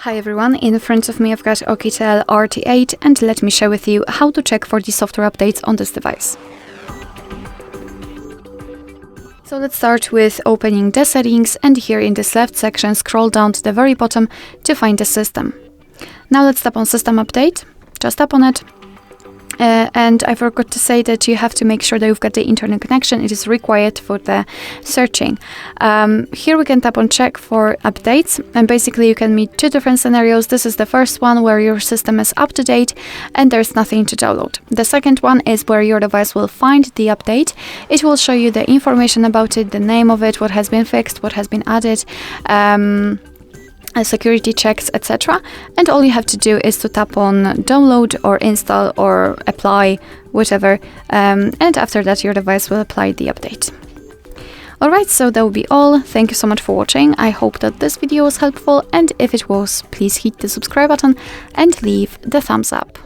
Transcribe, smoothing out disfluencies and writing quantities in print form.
Hi everyone, in front of me I've got OUKITEL RT8 and let me share with you how to check for the software updates on this device. So let's start with opening the settings, and here in this left section scroll down to the very bottom to find the system. Now let's tap on System Update, just tap on it. And I forgot to say that you have to make sure that you've got the internet connection. It is required for the searching. Here we can tap on check for updates, and basically you can meet two different scenarios. This is the first one where your system is up to date and there's nothing to download. The second one is where your device will find the update. It will show you the information about it, the name of it, what has been fixed, what has been added, security checks, etc. And all you have to do is to tap on download or install or apply, whatever, and after that your device will apply the update. Alright, so that will be all. Thank you so much for watching. I hope that this video was helpful, and if it was, please hit the subscribe button and leave the thumbs up.